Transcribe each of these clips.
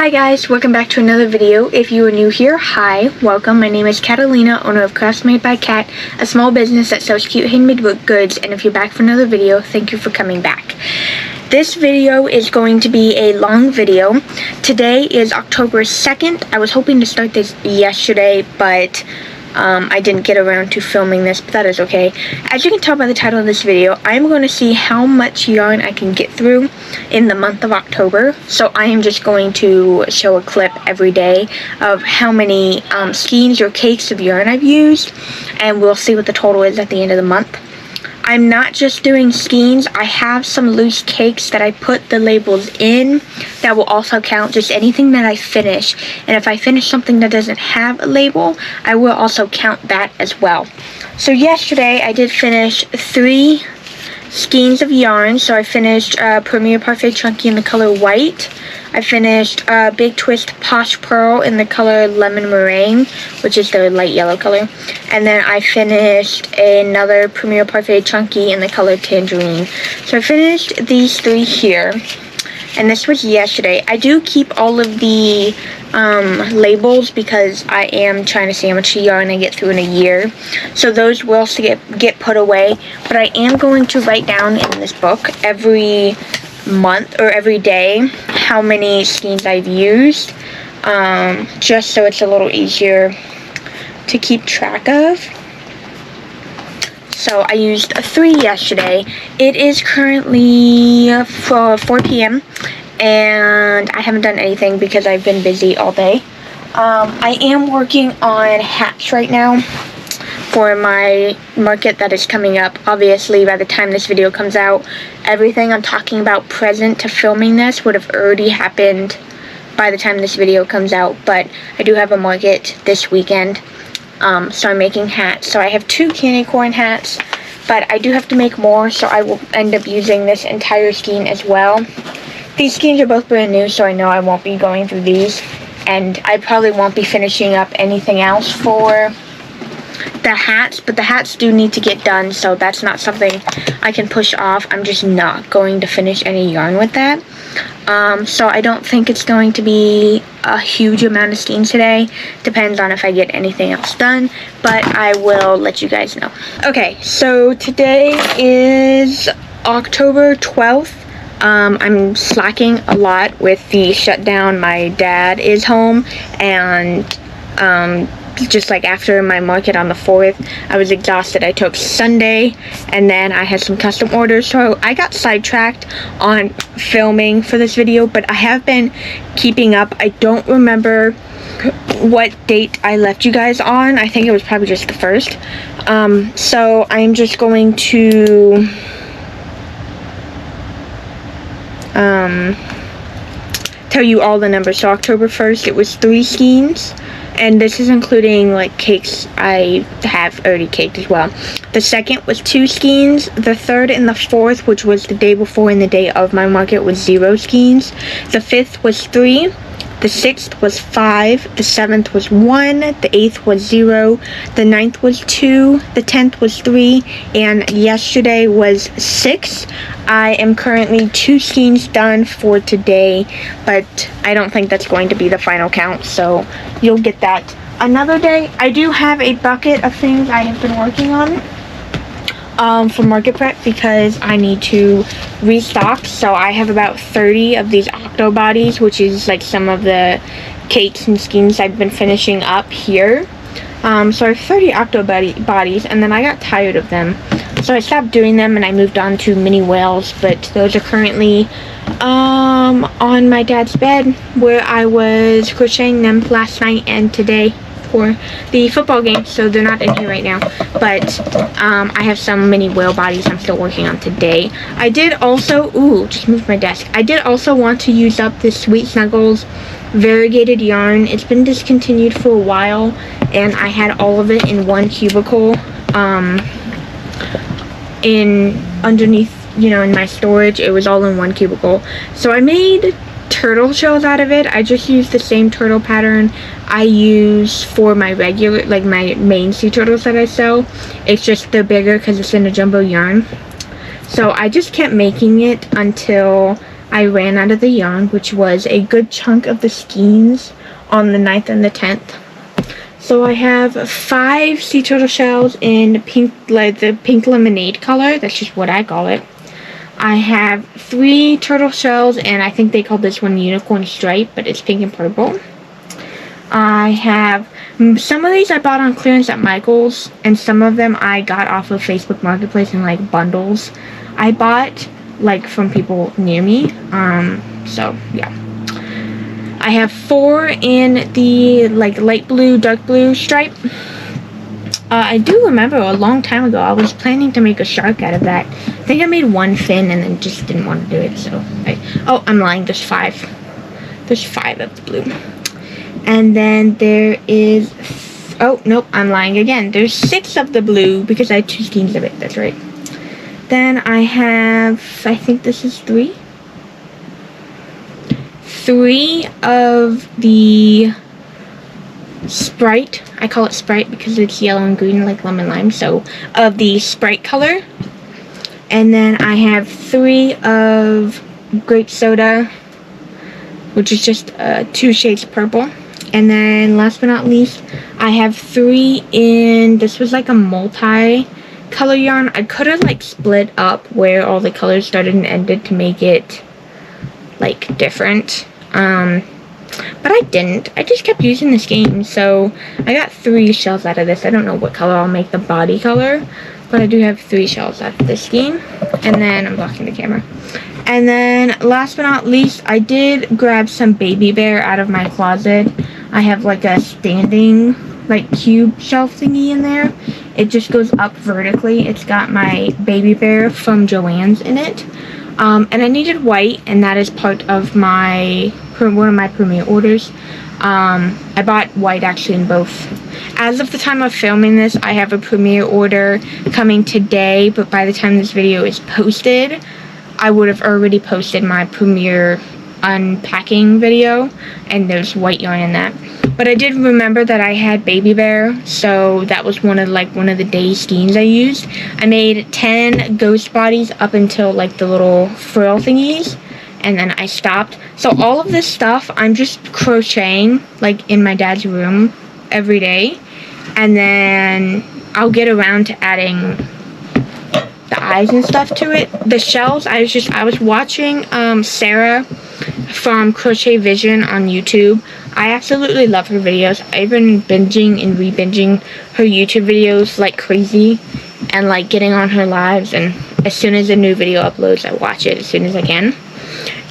Hi guys, welcome back to another video. If you are new here, hi, welcome. My name is Catalina, owner of Krafts Made by Kat, a small business that sells cute handmade goods. And if you're back for another video, thank you for coming back. This video is going to be a long video. Today is October 2nd. I was hoping to start this yesterday, but I didn't get around to filming this, but that is okay. As you can tell by the title of this video, I'm going to see how much yarn I can get through in the month of October. So I am just going to show a clip every day of how many skeins or cakes of yarn I've used, and we'll see what the total is at the end of the month. I'm not just doing skeins. I have some loose cakes that I put the labels in that will also count, just anything that I finish. And if I finish something that doesn't have a label, I will also count that as well. So yesterday I did finish 3 skeins of yarn. So I finished Premier Parfait Chunky in the color white. I finished Big Twist Posh Pearl in the color Lemon Meringue, which is the light yellow color. And then I finished another Premier Parfait Chunky in the color Tangerine. So I finished these 3 here. And this was yesterday. I do keep all of the labels because I am trying to see how much yarn I get through in a year. So those will get put away. But I am going to write down in this book every month or every day how many skeins I've used, just so it's a little easier to keep track of. So I used 3 yesterday. It is currently 4 p.m. and I haven't done anything because I've been busy all day. I am working on hats right now for my market that is coming up. Obviously, by the time this video comes out, everything I'm talking about present to filming this would have already happened by the time this video comes out, but I do have a market this weekend, so I'm making hats. So I have 2 candy corn hats, but I do have to make more, so I will end up using this entire skein as well. These skeins are both brand new, so I know I won't be going through these, and I probably won't be finishing up anything else for the hats, but the hats do need to get done, so that's not something I can push off. I'm just not going to finish any yarn with that. So I don't think it's going to be a huge amount of skeins today. Depends on if I get anything else done, but I will let you guys know. Okay, so today is October 12th. I'm slacking a lot with the shutdown. My dad is home, and just like after my market on the 4th, I was exhausted. I took Sunday, and then I had some custom orders, so I got sidetracked on filming for this video, but I have been keeping up. I don't remember what date I left you guys on. I think it was probably just the 1st. So I'm just going to tell you all the numbers. So October 1st, it was 3 skeins. And this is including like cakes I have already caked as well. The 2nd was 2 skeins. The 3rd and the 4th, which was the day before and the day of my market, was 0 skeins. The 5th was 3. The 6th was 5. The 7th was 1. The 8th was 0. The 9th was 2. The 10th was 3. And yesterday was 6. I am currently 2 skeins done for today, but I don't think that's going to be the final count, so you'll get that another day. I do have a bucket of things I have been working on for market prep because I need to restock. So I have about 30 of these octo bodies, which is like some of the cakes and skeins I've been finishing up here. So I have 30 octo bodies, and then I got tired of them, so I stopped doing them and I moved on to mini whales. But those are currently on my dad's bed, where I was crocheting them last night and today for the football game, so they're not in here right now. But I have some mini whale bodies I'm still working on today. I did also, just moved my desk. I did also want to use up this Sweet Snuggles variegated yarn. It's been discontinued for a while, and I had all of it in one cubicle underneath, in my storage. It was all in one cubicle, so I made turtle shells out of it. I just used the same turtle pattern I use for my regular, like my main sea turtles that I sell. It's just they're bigger because it's in a jumbo yarn. So I just kept making it until I I ran out of the yarn, which was a good chunk of the skeins on the 9th and the 10th. So I have 5 sea turtle shells in pink, like the pink lemonade color. That's just what I call it. I have 3 turtle shells, and I think they call this one unicorn stripe, but it's pink and purple. I have some of these I bought on clearance at Michael's, and some of them I got off of Facebook Marketplace in like bundles. I bought like from people near me. So yeah. I have 4 in the like light blue, dark blue stripe. I do remember a long time ago I was planning to make a shark out of that. I think I made 1 fin and then just didn't want to do it. So oh, I'm lying. There's 5. There's 5 of the blue. And then there is, oh nope, I'm lying again. There's 6 of the blue because I had 2 skeins of it. That's right. Then I have, I think this is 3. 3 of the Sprite. I call it Sprite because it's yellow and green like lemon lime. So of the Sprite color. And then I have 3 of grape soda, which is just 2 shades of purple. And then last but not least, I have 3 in, this was like a multi-color yarn. I could have like split up where all the colors started and ended to make it like different. But I didn't. I just kept using the skein. So I got 3 shells out of this. I don't know what color I'll make the body color, but I do have 3 shells out of this skein. And then I'm blocking the camera. And then last but not least, I did grab some baby bear out of my closet. I have like a standing like cube shelf thingy in there. It just goes up vertically. It's got my baby bear from Joann's in it. And I needed white, and that is part of my one of my premiere orders. I bought white actually in both. As of the time of filming this, I have a premiere order coming today, but by the time this video is posted, I would have already posted my premiere unpacking video, and there's white yarn in that. But I did remember that I had baby bear, so that was one of the day skeins I used. I made 10 ghost bodies up until like the little frill thingies, and then I stopped. So all of this stuff I'm just crocheting like in my dad's room every day, and then I'll get around to adding the eyes and stuff to it. The shells, I was watching Sarah from Crochet Vision on YouTube. I absolutely love her videos. I've been binging and re-binging her YouTube videos like crazy, and like getting on her lives, and as soon as a new video uploads, I watch it as soon as I can.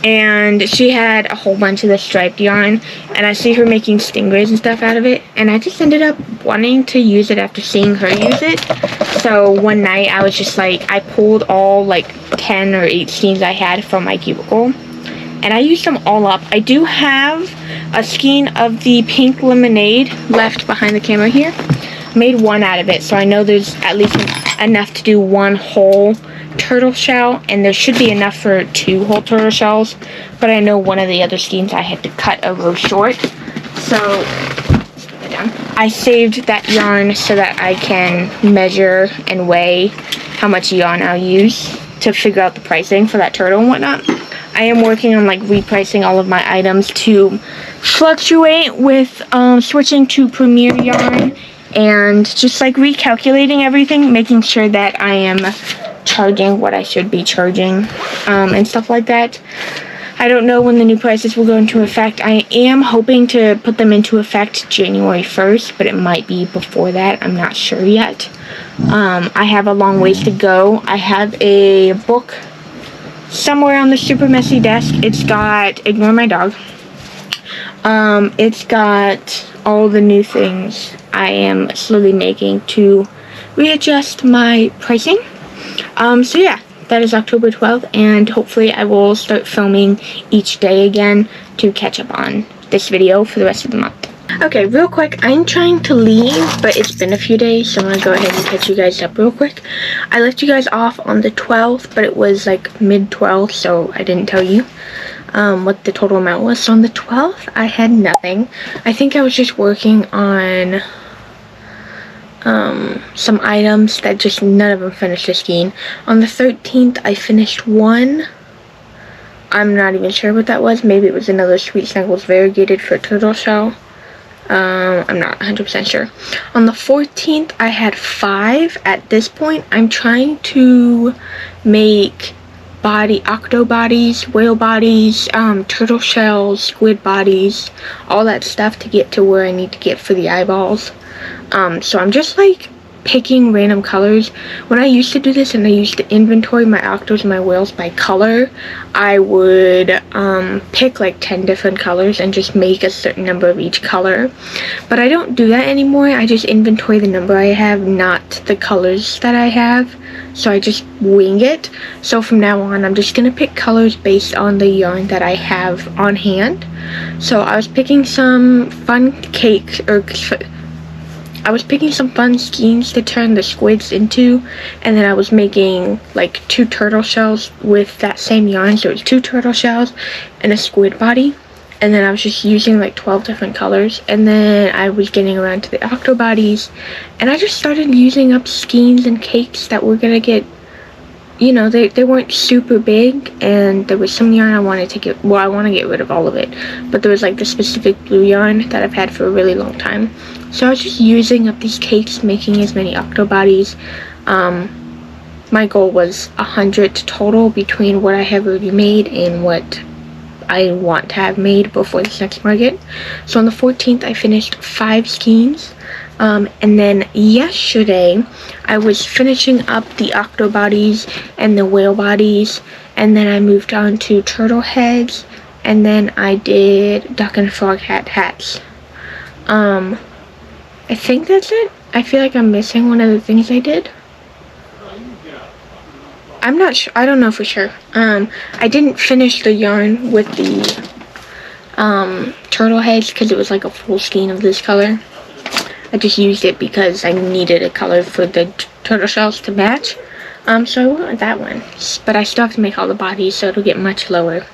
And she had a whole bunch of the striped yarn, and I see her making stingrays and stuff out of it, and I just ended up wanting to use it after seeing her use it. So one night I was just like, I pulled all like 10 or 8 skeins I had from my cubicle, and I used them all up. I do have a skein of the pink lemonade left behind the camera here. I made 1 out of it, so I know there's at least enough to do 1 whole turtle shell, and there should be enough for 2 whole turtle shells, but I know one of the other skeins I had to cut a row short, so I saved that yarn so that I can measure and weigh how much yarn I'll use to figure out the pricing for that turtle and whatnot. I am working on like repricing all of my items to fluctuate with switching to Premier yarn, and just like recalculating everything, making sure that I am charging what I should be charging, and stuff like that. I don't know when the new prices will go into effect. I am hoping to put them into effect January 1st, but it might be before that. I'm not sure yet. I have a long ways to go. I have a book somewhere on the super messy desk. It's got, ignore my dog. It's got all the new things I am slowly making to readjust my pricing. So yeah, that is October 12th, and hopefully I will start filming each day again to catch up on this video for the rest of the month. Okay, real quick, I'm trying to leave, but it's been a few days, so I'm gonna go ahead and catch you guys up real quick. I left you guys off on the 12th, but it was like mid-12th, so I didn't tell you what the total amount was. So on the 12th, I had nothing. I think I was just working on some items that just none of them finished the skein. On the 13th, I finished 1, I'm not even sure what that was. Maybe it was another Sweet Snuggles variegated for turtle shell. I'm not 100% sure. On the 14th, I had 5. At this point, I'm trying to make octo bodies, whale bodies, turtle shells, squid bodies, all that stuff to get to where I need to get for the eyeballs. So I'm just like picking random colors. When I used to do this and I used to inventory my octos and my whales by color, I would pick like 10 different colors and just make a certain number of each color. But I don't do that anymore. I just inventory the number I have, not the colors that I have. So I just wing it. So from now on, I'm just going to pick colors based on the yarn that I have on hand. So I was picking some fun cakes, or I was picking some fun skeins to turn the squids into, and then I was making like 2 turtle shells with that same yarn. So it was 2 turtle shells and a squid body. And then I was just using like 12 different colors, and then I was getting around to the octo bodies, and I just started using up skeins and cakes that were gonna get, you know, they weren't super big, and there was some yarn I wanted to get, well, I want to get rid of all of it, but there was like the specific blue yarn that I've had for a really long time. So I was just using up these cakes, making as many octo bodies. My goal was 100 total between what I have already made and what I want to have made before this next market. So on the 14th, I finished 5 skeins. And then yesterday, I was finishing up the octo bodies and the whale bodies, and then I moved on to turtle heads, and then I did duck and frog hats. I think that's it. I feel like I'm missing one of the things I did. I'm not sure. I don't know for sure. I didn't finish the yarn with the turtle heads because it was like a full skein of this color. I just used it because I needed a color for the turtle shells to match. So I went with that one. But I still have to make all the bodies, so it'll get much lower.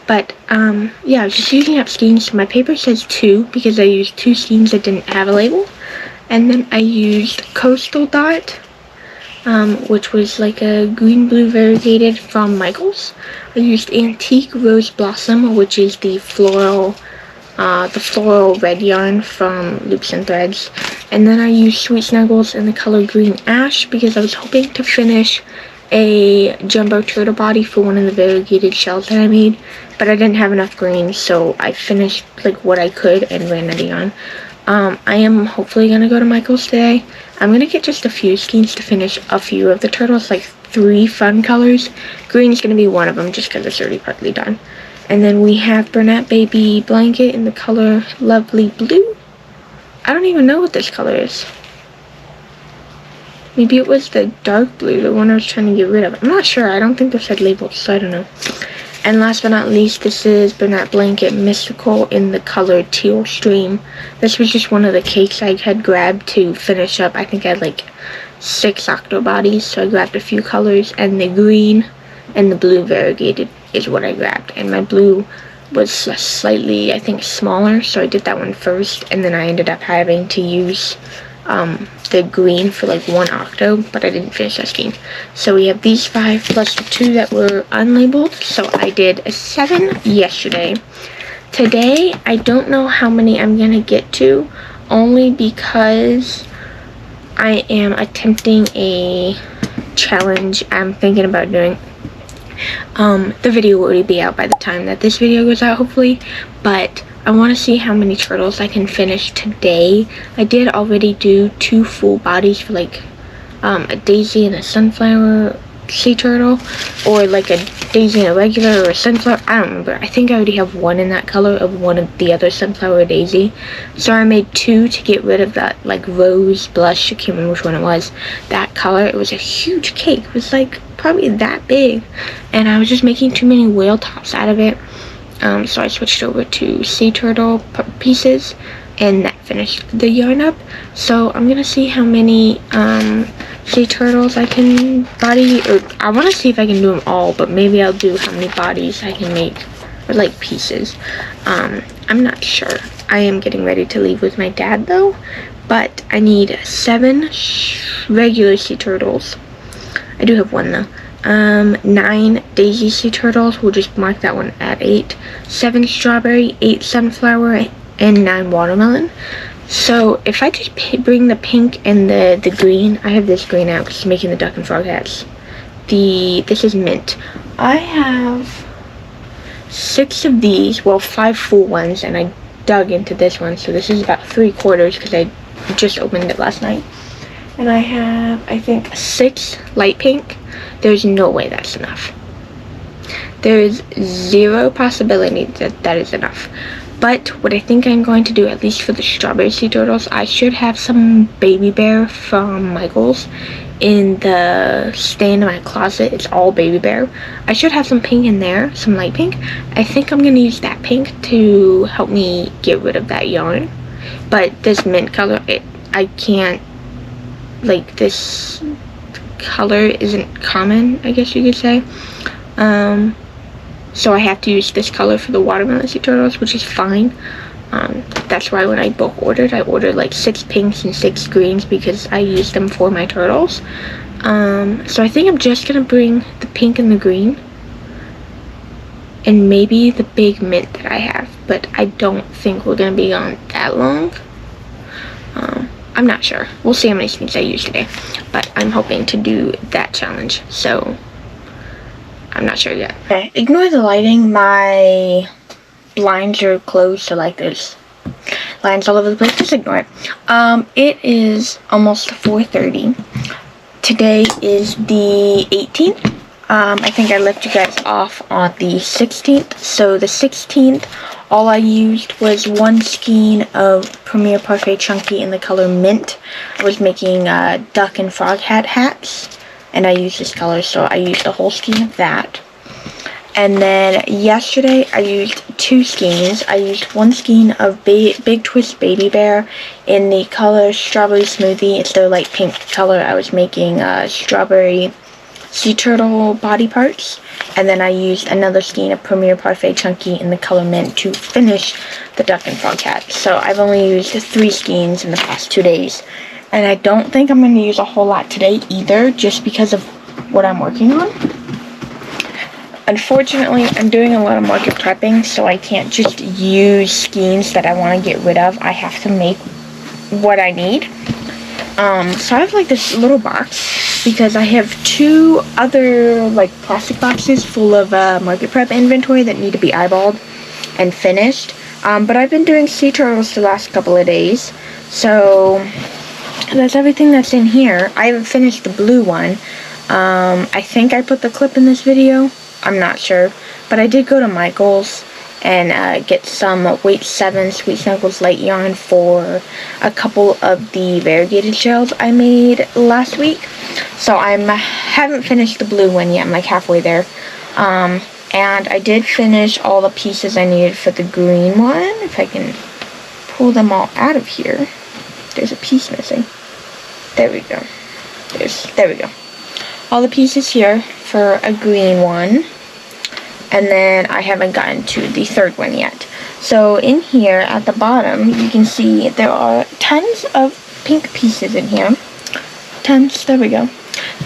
But yeah, I was just using up skeins. So my paper says 2 because I used 2 skeins that didn't have a label. And then I used Coastal Dot, which was like a green-blue variegated from Michaels. I used Antique Rose Blossom, which is the floral red yarn from Loops and Threads. And then I used Sweet Snuggles in the color Green Ash because I was hoping to finish a jumbo turtle body for one of the variegated shells that I made, but I didn't have enough green, so I finished like what I could and ran out of yarn. I am hopefully gonna go to Michael's today. I'm gonna get just a few skeins to finish a few of the turtles, like 3 fun colors. Green is gonna be one of them just because it's already partly done. And then we have Bernat Baby Blanket in the color Lovely Blue. I don't even know what this color is. Maybe it was the dark blue, the one I was trying to get rid of. I'm not sure. I don't think this had labels, so I don't know. And last but not least, this is Bernat Blanket Mystical in the color Teal Stream. This was just one of the cakes I had grabbed to finish up. I think I had like 6 octo bodies, so I grabbed a few colors, and the green and the blue variegated is what I grabbed. And my blue was slightly, I think, smaller, so I did that one first, and then I ended up having to use the green for like 1 octo, but I didn't finish that skein. So we have these 5 plus the 2 that were unlabeled. So I did 7 yesterday. Today, I don't know how many I'm gonna get to, only because I am attempting a challenge I'm thinking about doing. The video will already be out by the time that this video goes out, hopefully, but I want to see how many turtles I can finish today. I did already do 2 full bodies for like a daisy and a sunflower sea turtle, or like a daisy and a regular, or a sunflower. I don't remember. I think I already have 1 in that color of one of the other sunflower or daisy. So I made 2 to get rid of that like rose blush. I can't remember which one it was. That color. It was a huge cake. It was like probably that big, and I was just making too many whale tops out of it. So I switched over to sea turtle pieces, and that finished the yarn up. So I'm gonna see how many sea turtles I can body, or I want to see if I can do them all, but maybe I'll do how many bodies I can make, or like pieces. I'm not sure. I am getting ready to leave with my dad though, but I need 7 regular sea turtles. I do have 1 though. 9 daisy sea turtles. We'll just mark that one at 8. 7 strawberry, 8 sunflower, and 9 watermelon. So if I just bring the pink and the green, I have this green out because it's making the duck and frog hats. This is mint. I have 6 of these, well 5 full ones, and I dug into this one, so this is about 3/4 because I just opened it last night. And I have, I think, 6 light pink. There's no way that's enough. There's 0 possibility that that is enough. But what I think I'm going to do, at least for the strawberry sea turtles, I should have some baby bear from Michael's in the stand in my closet. It's all baby bear. I should have some pink in there, some light pink. I think I'm going to use that pink to help me get rid of that yarn. But this mint color, I can't, like, this color isn't common, I guess you could say. So I have to use this color for the watermelon sea turtles, which is fine. That's why when I bulk ordered, I ordered like 6 pinks and 6 greens because I used them for my turtles. So I think I'm just gonna bring the pink and the green and maybe the big mint that I have, but I don't think we're gonna be on that long. I'm not sure. We'll see how many skeins I use today, but I'm hoping to do that challenge, so I'm not sure yet. Okay, ignore the lighting. My blinds are closed, so like there's lines all over the place. Just ignore it. It is almost 4:30. Today is the 18th. I think I left you guys off on the 16th. So the 16th, all I used was 1 skein of Premier Parfait Chunky in the color Mint. I was making duck and frog hats, and I used this color, so I used a whole skein of that. And then yesterday I used 2 skeins. I used 1 skein of Big Twist Baby Bear in the color Strawberry Smoothie. It's their light pink color. I was making strawberry sea turtle body parts. And then I used another skein of Premier Parfait Chunky in the color Mint to finish the duck and frog hat. So I've only used 3 skeins in the past 2 days. And I don't think I'm going to use a whole lot today either, just because of what I'm working on. Unfortunately, I'm doing a lot of market prepping, so I can't just use skeins that I want to get rid of. I have to make what I need. So I have like this little box because I have 2 other like plastic boxes full of market prep inventory that need to be eyeballed and finished. But I've been doing sea turtles the last couple of days, so that's everything that's in here. I haven't finished the blue one. I think I put the clip in this video. I'm not sure, but I did go to Michael's and get some weight 7 Sweet Snuggles light yarn for a couple of the variegated shells I made last week. So I haven't finished the blue one yet. I'm like halfway there. And I did finish all the pieces I needed for the green one. If I can pull them all out of here. There's a piece missing. There we go. There we go. All the pieces here for a green one. And then I haven't gotten to the third one yet. So in here at the bottom, you can see there are tons of pink pieces in here. Tons, there we go.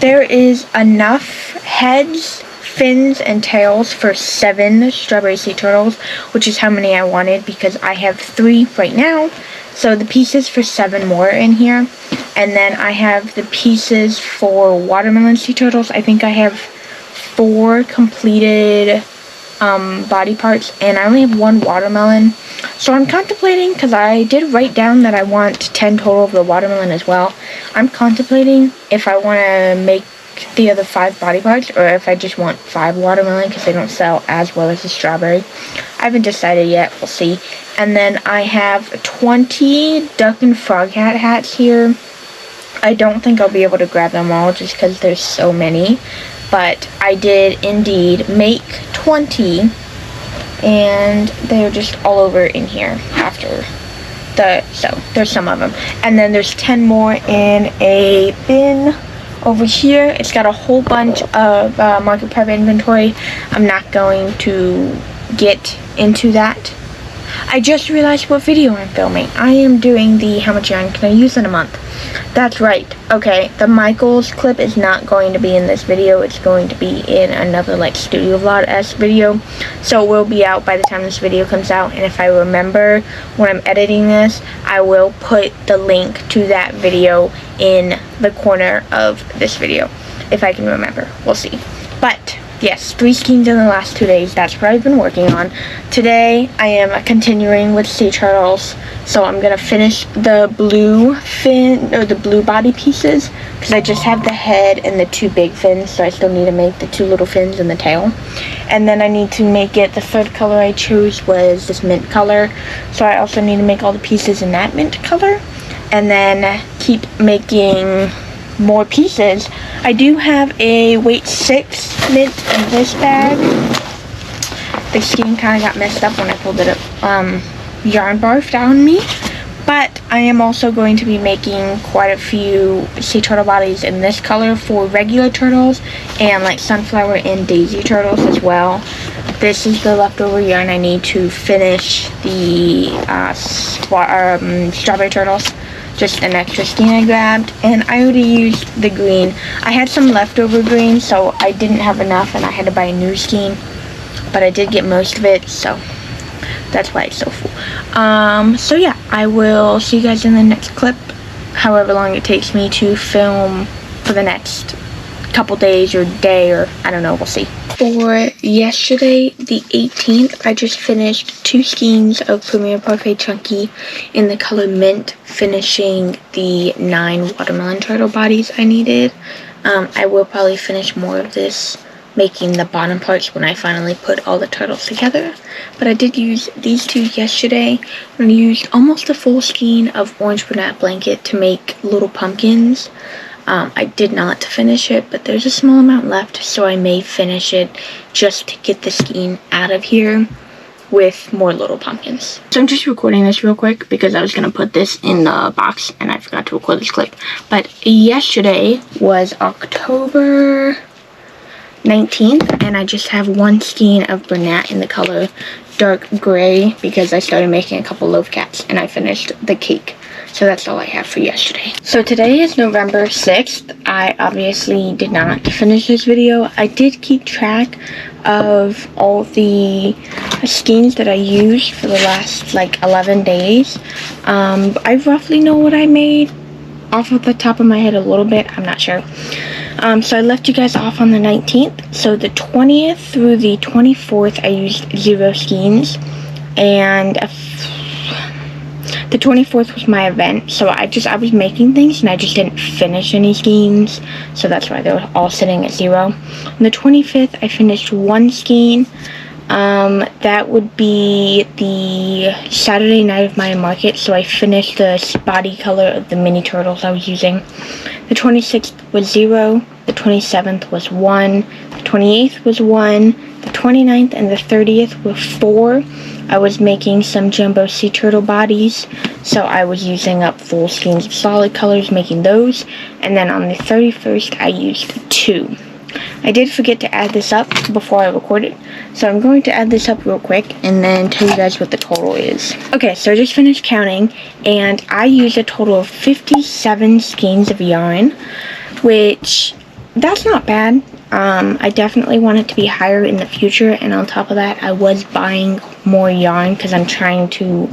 There is enough heads, fins, and tails for 7 strawberry sea turtles, which is how many I wanted because I have 3 right now. So the pieces for 7 more in here. And then I have the pieces for watermelon sea turtles. I think I have 4 completed body parts, and I only have 1 watermelon. So I'm contemplating, because I did write down that I want 10 total of the watermelon as well. I'm contemplating if I want to make the other 5 body parts, or if I just want 5 watermelon, because they don't sell as well as the strawberry. I haven't decided yet. We'll see. And then I have 20 duck and frog hats here. I don't think I'll be able to grab them all just because there's so many. But I did indeed make 20, and they're just all over in here after so there's some of them. And then there's 10 more in a bin over here. It's got a whole bunch of market prep inventory. I'm not going to get into that I just realized what video I'm filming. I am doing the how much yarn can I use in a month. That's right. Okay, the Michaels clip is not going to be in this video. It's going to be in another like studio vlog-esque video. So it will be out by the time this video comes out. And if I remember when I'm editing this, I will put the link to that video in the corner of this video. If I can remember. We'll see. But yes, 3 skeins in the last 2 days. That's what I've been working on. Today, I am continuing with sea turtles. So I'm going to finish the blue fin, or the blue body pieces. Because I just have the head and the 2 big fins. So I still need to make the 2 little fins and the tail. And then I need to make it, the third color I chose was this mint color. So I also need to make all the pieces in that mint color. And then keep making more pieces. I do have a weight 6 mint in this bag. The skein kind of got messed up when I pulled it up. Yarn barfed on me. But I am also going to be making quite a few sea turtle bodies in this color for regular turtles and like sunflower and daisy turtles as well. This is the leftover yarn I need to finish the strawberry turtles. Just an extra skein I grabbed, and I already used the green. I had some leftover green, so I didn't have enough and I had to buy a new skein, but I did get most of it, so that's why it's so full. So yeah, I will see you guys in the next clip, however long it takes me to film for the next couple days or day, or I don't know, we'll see. For yesterday, the 18th, I just finished 2 skeins of Premier Parfait Chunky in the color mint, finishing the 9 watermelon turtle bodies I needed. I will probably finish more of this, making the bottom parts when I finally put all the turtles together. But I did use these 2 yesterday, and I used almost a full skein of orange brunette blanket to make little pumpkins. I did not finish it, but there's a small amount left, so I may finish it just to get the skein out of here with more little pumpkins. So I'm just recording this real quick because I was going to put this in the box and I forgot to record this clip. But yesterday was October 19th, and I just have 1 skein of brunette in the color dark gray because I started making a couple loaf caps and I finished the cake. So that's all I have for yesterday. So today is November 6th. I obviously did not finish this video. I did keep track of all the skeins that I used for the last like 11 days. I roughly know what I made off of the top of my head a little bit. I'm not sure. So I left you guys off on the 19th. So the 20th through the 24th I used 0 skeins. And the 24th was my event, so I was making things and I just didn't finish any skeins, so that's why they were all sitting at 0. On the 25th, I finished 1 skein. That would be the Saturday night of my market, so I finished the body color of the mini turtles I was using. The 26th was 0, the 27th was 1, the 28th was 1, the 29th and the 30th were 4. I was making some jumbo sea turtle bodies, so I was using up full skeins of solid colors, making those. And then on the 31st, I used 2. I did forget to add this up before I recorded, so I'm going to add this up real quick and then tell you guys what the total is. Okay, so I just finished counting, and I used a total of 57 skeins of yarn, which, that's not bad. I definitely want it to be higher in the future, and on top of that, I was buying more yarn because I'm trying to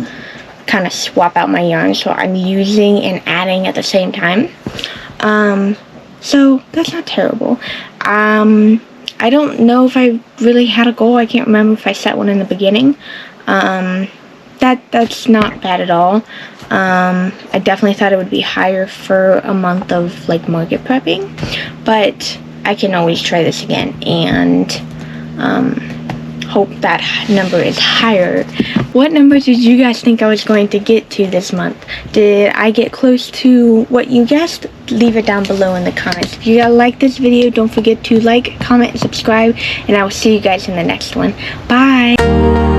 kind of swap out my yarn, so I'm using and adding at the same time. So that's not terrible. I don't know if I really had a goal. I can't remember if I set one in the beginning. That's not bad at all. I definitely thought it would be higher for a month of like market prepping, but I can always try this again and hope that number is higher. What number did you guys think I was going to get to this month? Did I get close to what you guessed? Leave it down below in the comments. If you guys like this video, don't forget to like, comment, and subscribe, and I will see you guys in the next one. Bye!